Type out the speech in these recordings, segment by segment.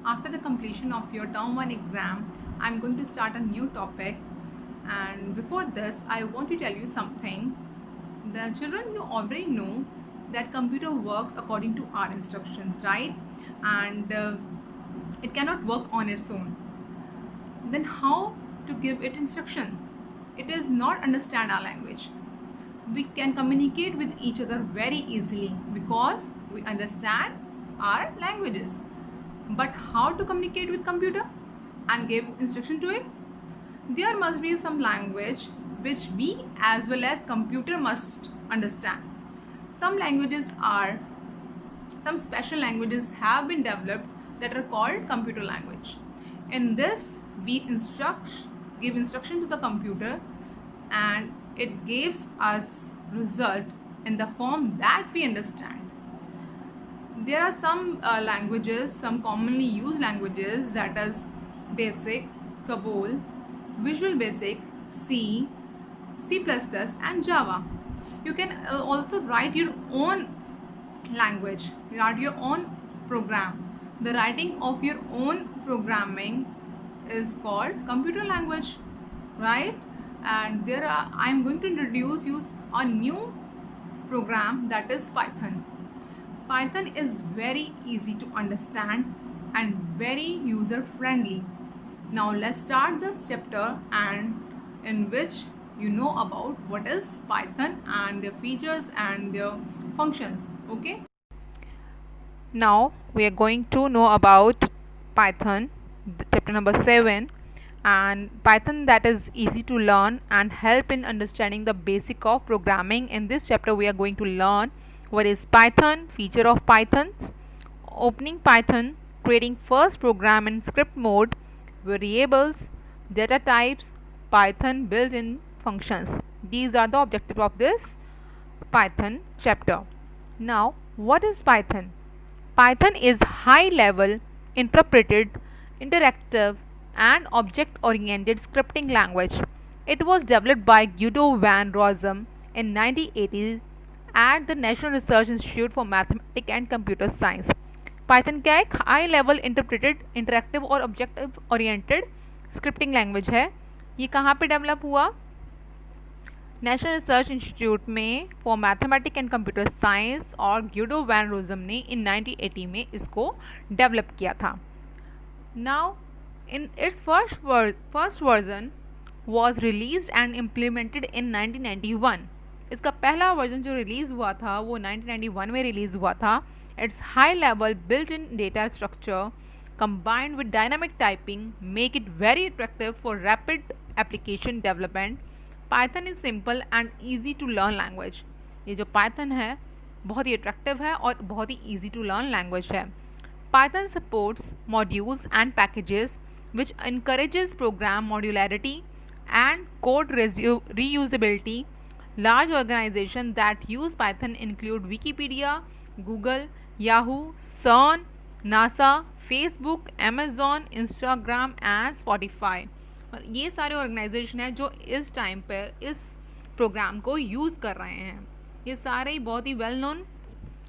after the completion of your term 1 exam, I'm going to start a new topic. And before this, I want to tell you something. The children, you already know that computer works according to our instructions, right? And it cannot work on its own. Then how to give it instruction? It does not understand our language. We can communicate with each other very easily because we understand our languages. But how to communicate with computer and give instruction to it? There must be some language which we as well as computer must understand. Some languages are, some special languages have been developed that are called computer language. In this, we give instruction to the computer and it gives us result in the form that we understand. There are some languages, some commonly used languages, that is Basic, COBOL, Visual Basic, C, C++, and Java. You can also write your own language, write your own program. The writing of your own programming is called computer language, right? And I'm going to introduce you a new program, that is Python. Python is very easy to understand and very user friendly. Now let's start this chapter, and in which you know about what is Python and their features and their functions. Okay. Now we are going to know about Python, chapter number 7, and Python that is easy to learn and help in understanding the basic of programming. In this chapter we are going to learn what is Python, feature of Pythons, opening Python, creating first program in script mode, variables, data types, Python built-in functions. These are the objectives of this Python chapter. Now, what is Python? Python is high-level, interpreted, interactive, and object-oriented scripting language. It was developed by Guido van Rossum in 1980 at the National Research Institute for Mathematics and Computer Science. Python क्या एक high level interpreted interactive और objective oriented scripting language है. ये कहाँ पे develop हुआ? National research institute में for mathematics and computer science, और ग्यूडो वैन रोजम ने इन 1980 में इसको डेवलप किया था. Now in its first version was release and implemented in 1991. इसका पहला वर्जन जो रिलीज़ हुआ था वो 1991 में रिलीज़ हुआ था. Its high-level built-in data structure combined with dynamic typing make it very attractive for rapid application development. Python is simple and easy to learn language. ये जो Python है बहुत ही attractive है और बहुत ही easy to learn language है. Python supports modules and packages which encourages program modularity and code reusability. Large organizations that use Python include Wikipedia, Google, Yahoo, CERN, NASA, Facebook, Amazon, Instagram and Spotify. ये सारे organisation हैं जो इस time पर इस programme को use कर रहे हैं. ये सारे ही बहुत ही वेल नोन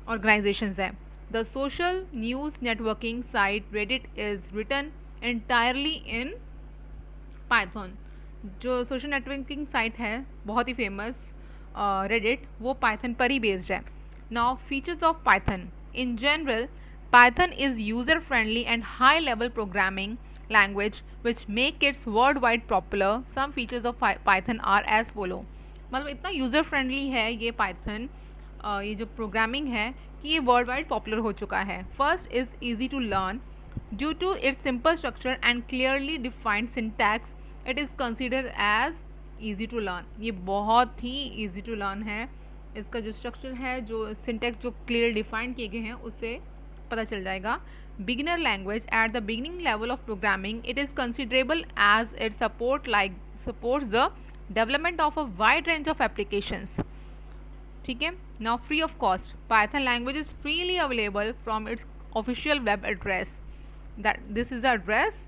ऑर्गेनाइजेशंस हैं. The social news networking site Reddit is written entirely in Python. जो सोशल नेटवर्किंग साइट है बहुत ही फेमस रेडिट, वो पाइथन पर ही बेस्ड है. Now, features of Python. In general, Python is user-friendly and high-level programming language which make it worldwide popular. Some features of Python are as follow. मतलब इतना user-friendly है ये Python, ये जो programming है कि ये worldwide popular हो चुका है. First is easy to learn. Due to its simple structure and clearly defined syntax, it is considered as easy to learn. ये बहुत ही easy to learn है. इसका जो स्ट्रक्चर है, जो सिंटेक्स जो क्लियर डिफाइन किए गए हैं, उससे पता चल जाएगा. Beginner language. At the beginning level of programming it is considerable as it supports the development of a wide range of applications. ठीक है. Now free of cost. Python language is freely available from its official web address. That this is the address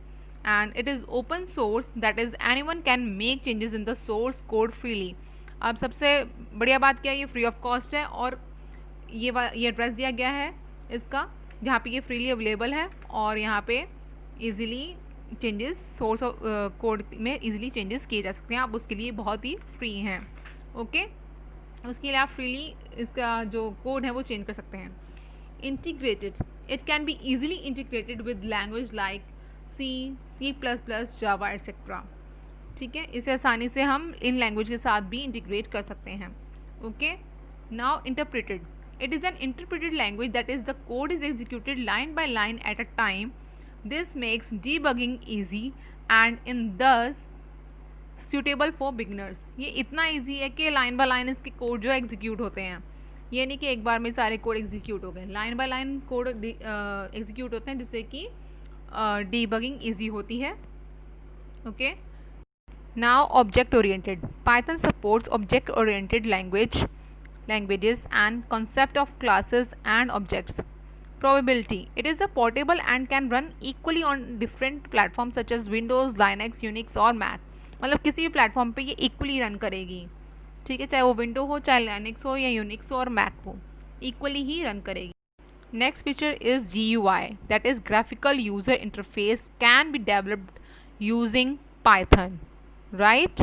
and it is open source, that is anyone can make changes in the source code freely. अब सबसे बढ़िया बात क्या है, ये free of cost है और ये एड्रेस दिया गया है इसका, जहाँ पे ये फ्रीली अवेलेबल है और यहाँ पे easily changes source of code में ईजिली चेंजेस किए जा सकते हैं, आप उसके लिए बहुत ही फ्री हैं। ओके, उसके लिए आप फ्रीली इसका जो कोड है वो चेंज कर सकते हैं। Integrated, it can be easily integrated with language like C++, Java etcetera. ठीक है, इसे आसानी से हम इन लैंग्वेज के साथ भी इंटीग्रेट कर सकते हैं। Okay, now interpreted, it is an interpreted language, that is the code is executed line by line at a time. This makes debugging easy and in thus suitable for beginners. ये इतना easy है कि line by line इसके code जो execute होते हैं, ये नहीं कि एक बार में सारे कोड एग्जीक्यूट हो गए, line by line code execute होते हैं जिससे कि डीबगिंग ईजी होती है। Okay, now object oriented, Python supports object oriented languages and concept of classes and objects. Probability, it is a portable and can run equally on different platforms such as Windows, Linux, Unix और Mac. मतलब किसी भी platform पे ये equally run करेगी। ठीक है, चाहे वो विंडो हो, चाहे लिनक्स हो या यूनिक्स हो और मैक हो, इक्वली ही रन करेगी। Next feature is GUI, that is graphical user interface, can be developed using Python, right.